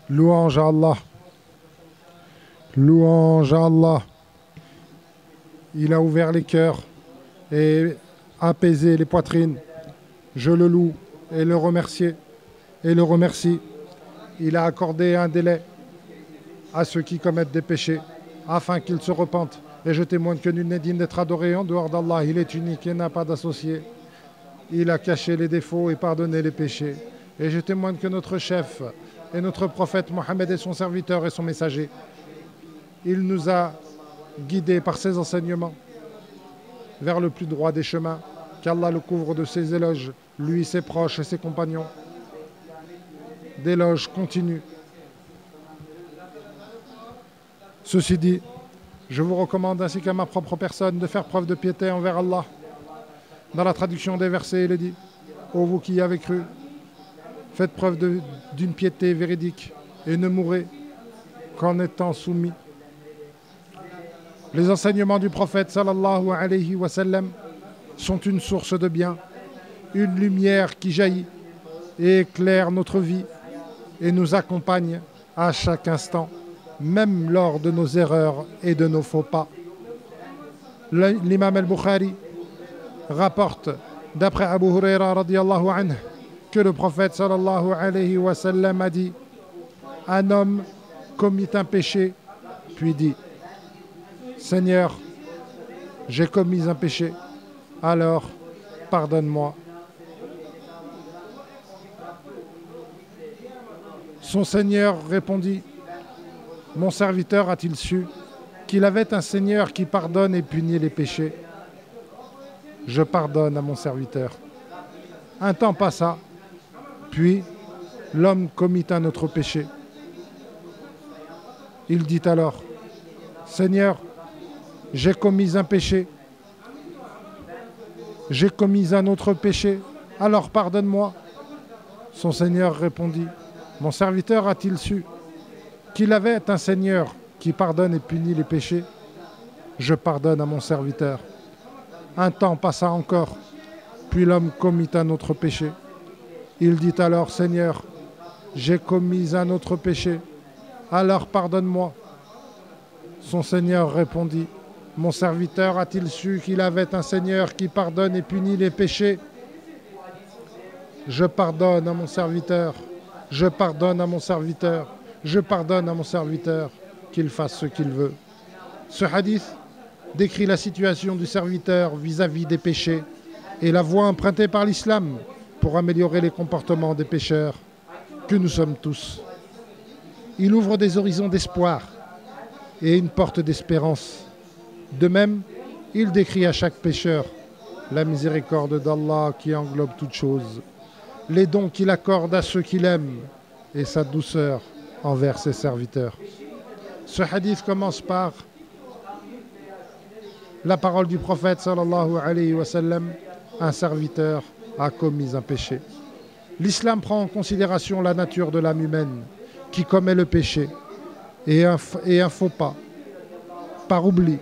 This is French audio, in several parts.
Louange à Allah. Louange à Allah. Il a ouvert les cœurs et apaisé les poitrines. Je le loue et le remercie. Il a accordé un délai à ceux qui commettent des péchés afin qu'ils se repentent. Et je témoigne que nul n'est digne d'être adoré en dehors d'Allah. Il est unique et n'a pas d'associé. Il a caché les défauts et pardonné les péchés. Et je témoigne que notre chef et notre prophète Mohammed est son serviteur et son messager. Il nous a guidés par ses enseignements vers le plus droit des chemins. Qu'Allah le couvre de ses éloges, lui, ses proches et ses compagnons. D'éloges continus. Ceci dit, je vous recommande ainsi qu'à ma propre personne de faire preuve de piété envers Allah. Dans la traduction des versets, il est dit: ô vous qui y avez cru, faites preuve d'une piété véridique et ne mourrez qu'en étant soumis. Les enseignements du prophète sallallahu alayhi wa sallam sont une source de bien, une lumière qui jaillit et éclaire notre vie et nous accompagne à chaque instant, même lors de nos erreurs et de nos faux pas. L'imam al-Bukhari rapporte, d'après Abu Huraira radiyallahu anhu, que le prophète sallallahu alayhi wa sallam a dit: un homme commit un péché, puis dit: Seigneur, j'ai commis un péché, alors pardonne-moi. Son Seigneur répondit: mon serviteur a-t-il su qu'il avait un Seigneur qui pardonne et punit les péchés? Je pardonne à mon serviteur. Un temps passa, puis l'homme commit un autre péché. Il dit alors: Seigneur, j'ai commis un péché. J'ai commis un autre péché, alors pardonne-moi. Son Seigneur répondit: mon serviteur a-t-il su qu'il avait un Seigneur qui pardonne et punit les péchés? Je pardonne à mon serviteur. Un temps passa encore, puis l'homme commit un autre péché. Il dit alors: Seigneur, j'ai commis un autre péché, alors pardonne-moi. Son Seigneur répondit: mon serviteur a-t-il su qu'il avait un Seigneur qui pardonne et punit les péchés? Je pardonne à mon serviteur. Je pardonne à mon serviteur. Je pardonne à mon serviteur, qu'il fasse ce qu'il veut. Ce hadith décrit la situation du serviteur vis-à-vis des péchés et la voie empruntée par l'islam pour améliorer les comportements des pécheurs que nous sommes tous. Il ouvre des horizons d'espoir et une porte d'espérance. De même, il décrit à chaque pécheur la miséricorde d'Allah qui englobe toutes choses, les dons qu'il accorde à ceux qu'il aime et sa douceur envers ses serviteurs. Ce hadith commence par la parole du prophète sallallahu alayhi wa sallam: un serviteur a commis un péché. L'islam prend en considération la nature de l'âme humaine qui commet le péché et un faux pas, par oubli,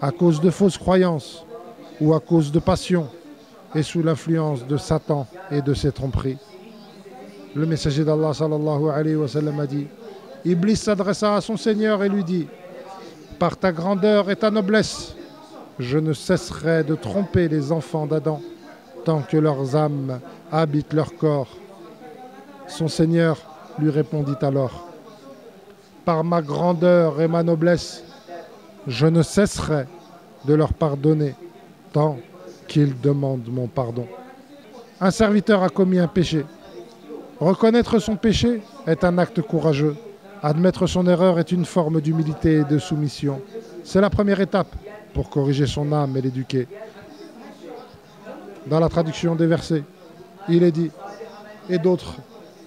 à cause de fausses croyances ou à cause de passion et sous l'influence de Satan et de ses tromperies. Le messager d'Allah sallallahu alayhi wa sallam a dit: Iblis s'adressa à son Seigneur et lui dit: par ta grandeur et ta noblesse, je ne cesserai de tromper les enfants d'Adam tant que leurs âmes habitent leur corps. Son Seigneur lui répondit alors: par ma grandeur et ma noblesse, je ne cesserai de leur pardonner tant qu'ils demandent mon pardon. Un serviteur a commis un péché. Reconnaître son péché est un acte courageux. Admettre son erreur est une forme d'humilité et de soumission. C'est la première étape pour corriger son âme et l'éduquer. Dans la traduction des versets, il est dit: et d'autres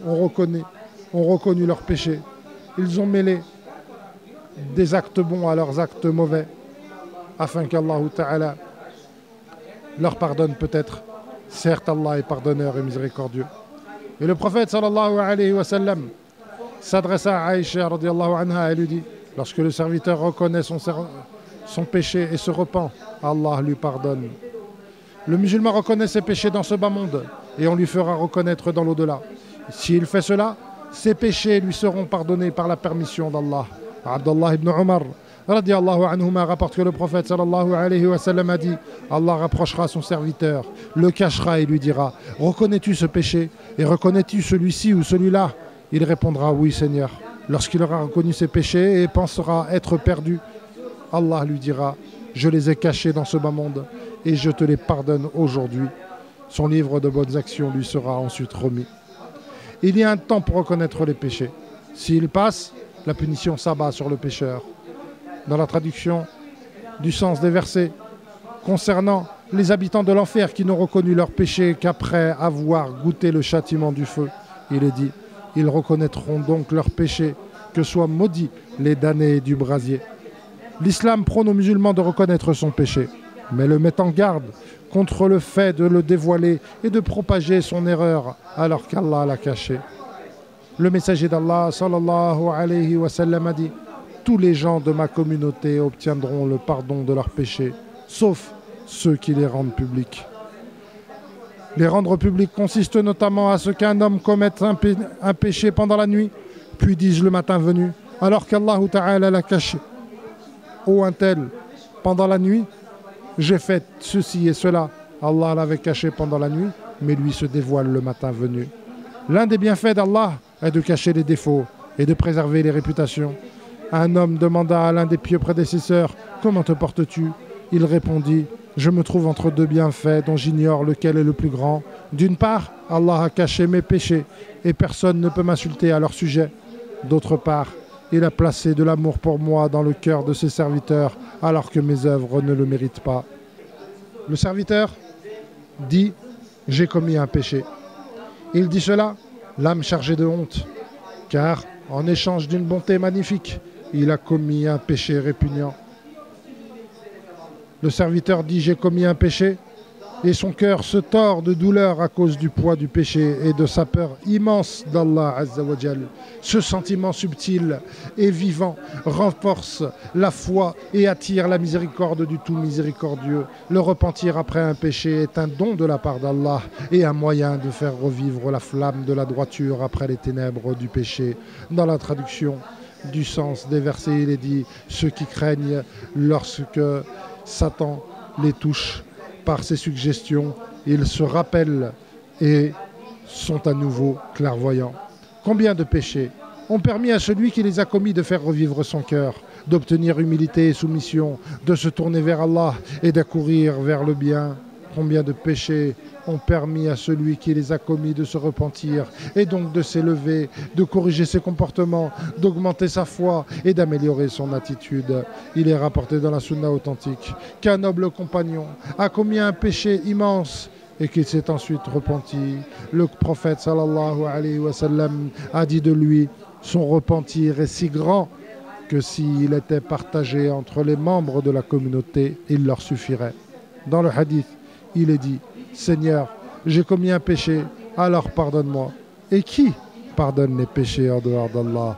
ont reconnu leurs péchés. Ils ont mêlé des actes bons à leurs actes mauvais, afin qu'Allah Ta'ala leur pardonne peut-être. Certes, Allah est pardonneur et miséricordieux. Et le prophète sallallahu alayhi wa sallam s'adressa à Aïcha radiyallahu anha et lui dit: lorsque le serviteur reconnaît son péché et se repent, Allah lui pardonne. Le musulman reconnaît ses péchés dans ce bas monde et on lui fera reconnaître dans l'au-delà. S'il fait cela, ses péchés lui seront pardonnés par la permission d'Allah. Abdullah ibn Omar radiallahu anhuma rapporte que le prophète sallallahu alayhi wa sallam a dit: Allah rapprochera son serviteur, le cachera et lui dira: reconnais-tu ce péché et reconnais-tu celui-ci ou celui-là? Il répondra: oui Seigneur. Lorsqu'il aura reconnu ses péchés et pensera être perdu, Allah lui dira: je les ai cachés dans ce bas monde et je te les pardonne aujourd'hui. Son livre de bonnes actions lui sera ensuite remis. Il y a un temps pour reconnaître les péchés. S'il passe, la punition s'abat sur le pécheur. Dans la traduction du sens des versets concernant les habitants de l'enfer qui n'ont reconnu leurs péchés qu'après avoir goûté le châtiment du feu, il est dit: ils reconnaîtront donc leurs péchés, que soient maudits les damnés du brasier. L'islam prône aux musulmans de reconnaître son péché, mais le met en garde contre le fait de le dévoiler et de propager son erreur alors qu'Allah l'a caché. Le messager d'Allah sallallahu alayhi wa sallam a dit: tous les gens de ma communauté obtiendront le pardon de leurs péchés, sauf ceux qui les rendent publics. Les rendre publics consiste notamment à ce qu'un homme commette un péché pendant la nuit, puis dise le matin venu, alors qu'Allah Ta'ala l'a caché: ô un tel, pendant la nuit, j'ai fait ceci et cela. Allah l'avait caché pendant la nuit, mais lui se dévoile le matin venu. L'un des bienfaits d'Allah est de cacher les défauts et de préserver les réputations. Un homme demanda à l'un des pieux prédécesseurs: comment te portes-tu? Il répondit: je me trouve entre deux bienfaits dont j'ignore lequel est le plus grand. D'une part, Allah a caché mes péchés et personne ne peut m'insulter à leur sujet. D'autre part, il a placé de l'amour pour moi dans le cœur de ses serviteurs alors que mes œuvres ne le méritent pas. Le serviteur dit: j'ai commis un péché. Il dit cela, l'âme chargée de honte, car en échange d'une bonté magnifique, il a commis un péché répugnant. Le serviteur dit: j'ai commis un péché, et son cœur se tord de douleur à cause du poids du péché et de sa peur immense d'Allah Azza wa Jal. Ce sentiment subtil et vivant renforce la foi et attire la miséricorde du tout miséricordieux. Le repentir après un péché est un don de la part d'Allah et un moyen de faire revivre la flamme de la droiture après les ténèbres du péché. Dans la traduction du sens des versets, il est dit: ceux qui craignent lorsque Satan les touche par ses suggestions, ils se rappellent et sont à nouveau clairvoyants. Combien de péchés ont permis à celui qui les a commis de faire revivre son cœur, d'obtenir humilité et soumission, de se tourner vers Allah et d'accourir vers le bien? Combien de péchés ont permis à celui qui les a commis de se repentir et donc de s'élever, de corriger ses comportements, d'augmenter sa foi et d'améliorer son attitude? Il est rapporté dans la sunna authentique qu'un noble compagnon a commis un péché immense et qu'il s'est ensuite repenti. Le prophète sallallahu alayhi wa sallam a dit de lui: son repentir est si grand que s'il était partagé entre les membres de la communauté, il leur suffirait. Dans le hadith, il est dit: Seigneur, j'ai commis un péché, alors pardonne-moi. Et qui pardonne les péchés en dehors d'Allah?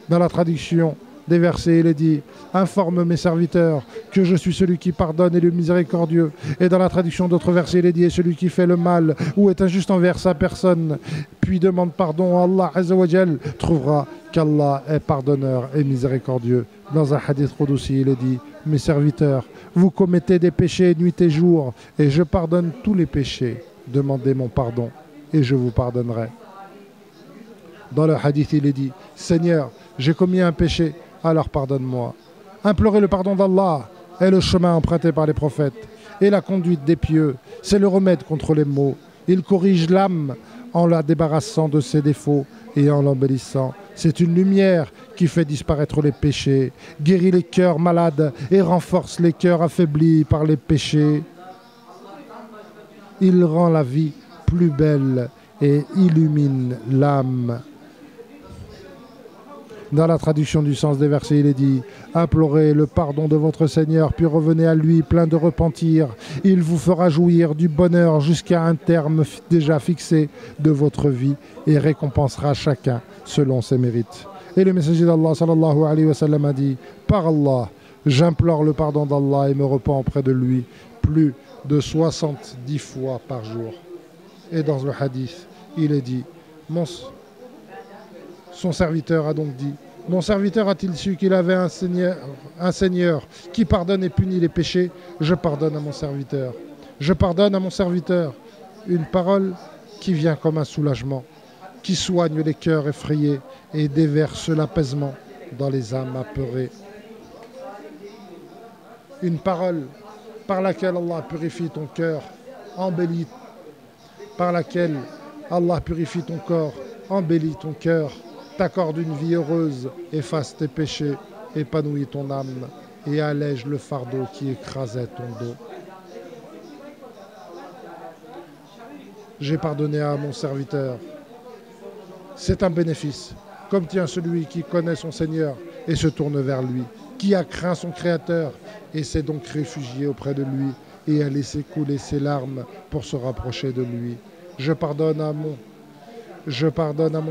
Dans la traduction des versets, il est dit: informe mes serviteurs que je suis celui qui pardonne et le miséricordieux. Et dans la traduction d'autres versets, il est dit: et celui qui fait le mal ou est injuste envers sa personne, puis demande pardon à Allah Azza wa Jal, trouvera qu'Allah est pardonneur et miséricordieux. Dans un hadith Qudusi, il est dit: mes serviteurs, vous commettez des péchés nuit et jour, et je pardonne tous les péchés. Demandez mon pardon, et je vous pardonnerai. Dans le hadith, il est dit: Seigneur, j'ai commis un péché, alors pardonne-moi. Implorer le pardon d'Allah est le chemin emprunté par les prophètes, et la conduite des pieux, c'est le remède contre les maux. Il corrige l'âme en la débarrassant de ses défauts et en l'embellissant. C'est une lumière qui fait disparaître les péchés, guérit les cœurs malades et renforce les cœurs affaiblis par les péchés. Il rend la vie plus belle et illumine l'âme. Dans la traduction du sens des versets, il est dit: implorez le pardon de votre Seigneur, puis revenez à lui plein de repentir. Il vous fera jouir du bonheur jusqu'à un terme déjà fixé de votre vie et récompensera chacun selon ses mérites. Et le messager d'Allah sallallahu alayhi wa sallam a dit: par Allah, j'implore le pardon d'Allah et me repens auprès de lui plus de 70 fois par jour. Et dans le hadith, il est dit: Son serviteur a donc dit, mon serviteur a-t-il su qu'il avait un Seigneur qui pardonne et punit les péchés? Je pardonne à mon serviteur. Je pardonne à mon serviteur. Une parole qui vient comme un soulagement, qui soigne les cœurs effrayés et déverse l'apaisement dans les âmes apeurées. Une parole par laquelle Allah purifie ton cœur, embellit, par laquelle Allah purifie ton corps, embellit ton cœur, t'accorde une vie heureuse, efface tes péchés, épanouit ton âme et allège le fardeau qui écrasait ton dos. J'ai pardonné à mon serviteur. C'est un bénéfice, comme tient celui qui connaît son Seigneur et se tourne vers lui, qui a craint son Créateur et s'est donc réfugié auprès de lui et a laissé couler ses larmes pour se rapprocher de lui. Je pardonne à mon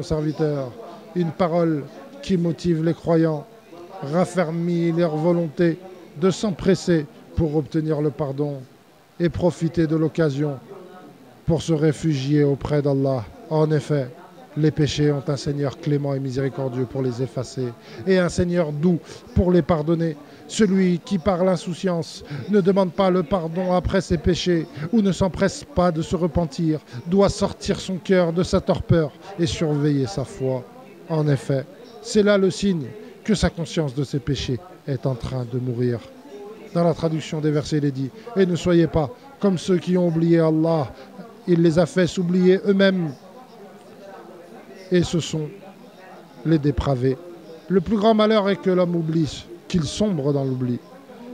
serviteur. Une parole qui motive les croyants, raffermit leur volonté de s'empresser pour obtenir le pardon et profiter de l'occasion pour se réfugier auprès d'Allah. En effet, les péchés ont un Seigneur clément et miséricordieux pour les effacer et un Seigneur doux pour les pardonner. Celui qui, par l'insouciance, ne demande pas le pardon après ses péchés ou ne s'empresse pas de se repentir, doit sortir son cœur de sa torpeur et surveiller sa foi. En effet, c'est là le signe que sa conscience de ses péchés est en train de mourir. Dans la traduction des versets, il est dit « Et ne soyez pas comme ceux qui ont oublié Allah, il les a fait s'oublier eux-mêmes. Et ce sont les dépravés. Le plus grand malheur est que l'homme oublie, qu'il sombre dans l'oubli.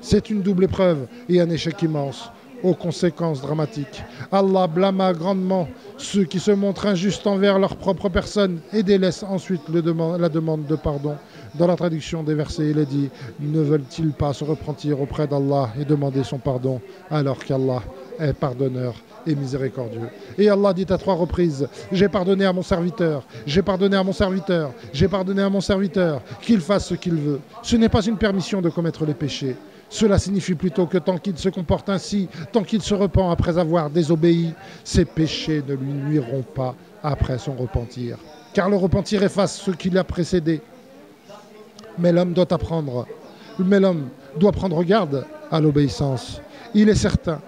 C'est une double épreuve et un échec immense, aux conséquences dramatiques. Allah blâma grandement ceux qui se montrent injustes envers leur propre personne et délaissent ensuite la demande de pardon. Dans la traduction des versets, il est dit « Ne veulent-ils pas se repentir auprès d'Allah et demander son pardon alors qu'Allah est pardonneur et miséricordieux. » Et Allah dit à 3 reprises « J'ai pardonné à mon serviteur, j'ai pardonné à mon serviteur, j'ai pardonné à mon serviteur, qu'il fasse ce qu'il veut. » Ce n'est pas une permission de commettre les péchés. Cela signifie plutôt que tant qu'il se comporte ainsi, tant qu'il se repent après avoir désobéi, ses péchés ne lui nuiront pas après son repentir. Car le repentir efface ce qui l'a précédé. Mais l'homme doit prendre garde à l'obéissance. Il est certain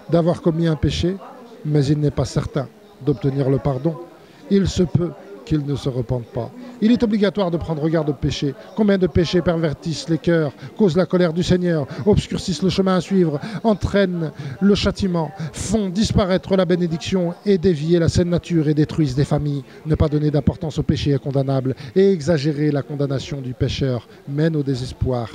d'avoir commis un péché, mais il n'est pas certain d'obtenir le pardon. Il se peut qu'il ne se repente pas. Il est obligatoire de prendre garde au péché. Combien de péchés pervertissent les cœurs, causent la colère du Seigneur, obscurcissent le chemin à suivre, entraînent le châtiment, font disparaître la bénédiction et dévier la saine nature et détruisent des familles. Ne pas donner d'importance au péché est condamnable et exagérer la condamnation du pécheur mène au désespoir.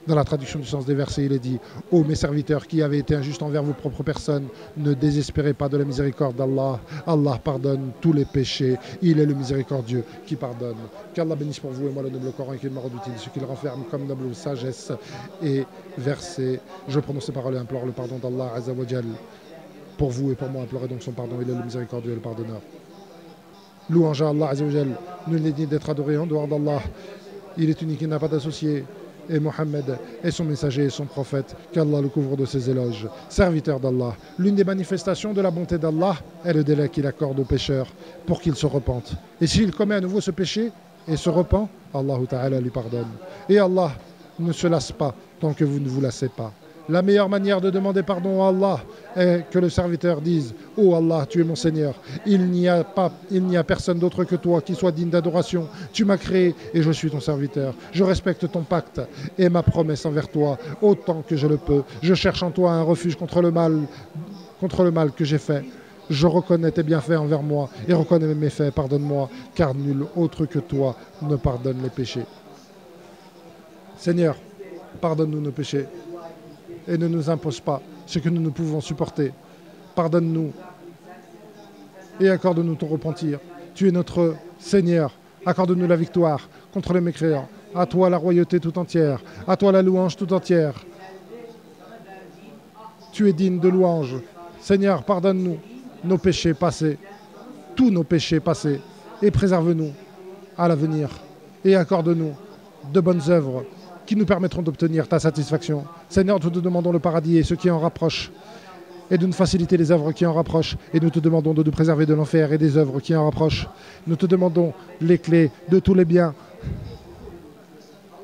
Dans la traduction du sens des versets, il est dit « Ô mes serviteurs qui avez été injustes envers vos propres personnes, ne désespérez pas de la miséricorde d'Allah. Allah pardonne tous les péchés. Il est le miséricordieux qui pardonne. » Qu'Allah bénisse pour vous et moi le noble Coran et qu'il me rende utile, ce qu'il renferme comme noble sagesse et verset. Je prononce ces paroles et implore le pardon d'Allah Azza wa Jal. Pour vous et pour moi, implorez donc son pardon. Il est le miséricordieux et le pardonneur. Louange à Allah Azza wa Jal. Nul n'est digne d'être adoré en dehors d'Allah. Il est unique, il n'a pas d'associé. Et Mohammed est son messager et son prophète, qu'Allah le couvre de ses éloges. Serviteur d'Allah, l'une des manifestations de la bonté d'Allah est le délai qu'il accorde aux pécheurs pour qu'ils se repentent. Et s'il commet à nouveau ce péché et se repent, Allah Ta'ala lui pardonne. Et Allah ne se lasse pas tant que vous ne vous lassez pas. La meilleure manière de demander pardon à Allah est que le serviteur dise « Oh Allah, tu es mon Seigneur, il n'y a personne d'autre que toi qui soit digne d'adoration. Tu m'as créé et je suis ton serviteur. Je respecte ton pacte et ma promesse envers toi autant que je le peux. Je cherche en toi un refuge contre le mal que j'ai fait. Je reconnais tes bienfaits envers moi et reconnais mes méfaits. Pardonne-moi, car nul autre que toi ne pardonne les péchés. Seigneur, pardonne-nous nos péchés. Et ne nous impose pas ce que nous ne pouvons supporter. Pardonne-nous et accorde-nous ton repentir. Tu es notre Seigneur. Accorde-nous la victoire contre les mécréants. À toi la royauté tout entière. À toi la louange tout entière. Tu es digne de louange. Seigneur, pardonne-nous nos péchés passés, tous nos péchés passés, et préserve-nous à l'avenir. Et accorde-nous de bonnes œuvres qui nous permettront d'obtenir ta satisfaction. Seigneur, nous te demandons le paradis et ce qui en rapproche, et de nous faciliter les œuvres qui en rapprochent. Et nous te demandons de nous préserver de l'enfer et des œuvres qui en rapprochent. Nous te demandons les clés de tous les biens.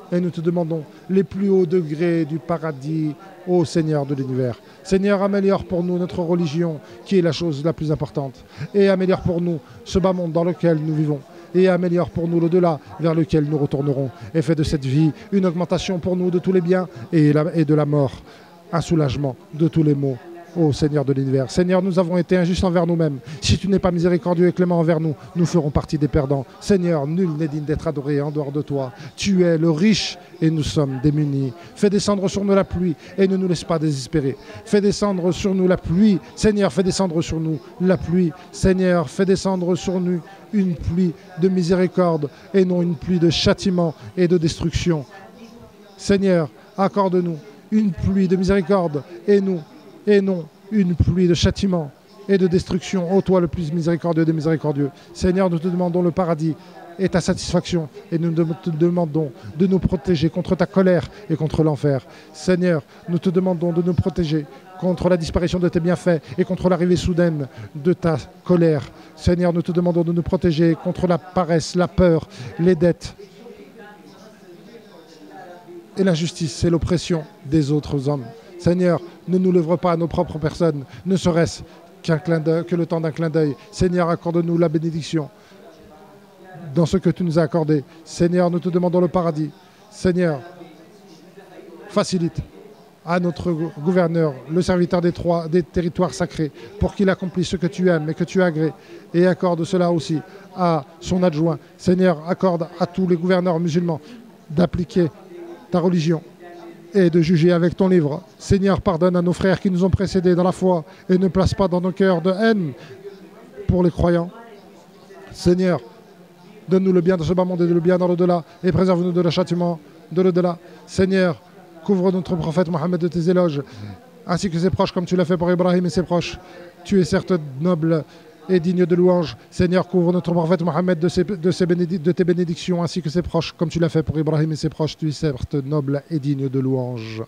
Et nous te demandons les plus hauts degrés du paradis, ô Seigneur de l'univers. Seigneur, améliore pour nous notre religion, qui est la chose la plus importante. Et améliore pour nous ce bas monde dans lequel nous vivons. Et améliore pour nous l'au-delà vers lequel nous retournerons. Et fais de cette vie une augmentation pour nous de tous les biens et de la mort, un soulagement de tous les maux. Ô Seigneur de l'univers, Seigneur, nous avons été injustes envers nous-mêmes. Si tu n'es pas miséricordieux et clément envers nous, nous ferons partie des perdants. Seigneur, nul n'est digne d'être adoré en dehors de toi. Tu es le riche et nous sommes démunis. Fais descendre sur nous la pluie et ne nous laisse pas désespérer. Fais descendre sur nous la pluie. Seigneur, fais descendre sur nous la pluie. Seigneur, fais descendre sur nous une pluie de miséricorde et non une pluie de châtiment et de destruction. Seigneur, accorde-nous une pluie de miséricorde et non une pluie de châtiment et de destruction. Ô toi le plus miséricordieux des miséricordieux. Seigneur, nous te demandons le paradis et ta satisfaction et nous te demandons de nous protéger contre ta colère et contre l'enfer. Seigneur, nous te demandons de nous protéger contre la disparition de tes bienfaits et contre l'arrivée soudaine de ta colère. Seigneur, nous te demandons de nous protéger contre la paresse, la peur, les dettes et l'injustice et l'oppression des autres hommes. Seigneur, ne nous livre pas à nos propres personnes, ne serait-ce que le temps d'un clin d'œil. Seigneur, accorde-nous la bénédiction dans ce que tu nous as accordé. Seigneur, nous te demandons le paradis. Seigneur, facilite à notre gouverneur, le serviteur des territoires sacrés, pour qu'il accomplisse ce que tu aimes et que tu agrées. Et accorde cela aussi à son adjoint. Seigneur, accorde à tous les gouverneurs musulmans d'appliquer ta religion et de juger avec ton livre. Seigneur, pardonne à nos frères qui nous ont précédés dans la foi et ne place pas dans nos cœurs de haine pour les croyants. Seigneur, donne-nous le bien dans ce bas monde et le bien dans l'au-delà et préserve-nous de le châtiment de l'au-delà. Seigneur, couvre notre prophète Mohammed de tes éloges ainsi que ses proches comme tu l'as fait pour Ibrahim et ses proches. Tu es certes noble et digne de louange. Seigneur, couvre notre prophète Mohammed de tes bénédictions ainsi que ses proches comme tu l'as fait pour Ibrahim et ses proches. Tu es certes noble et digne de louange.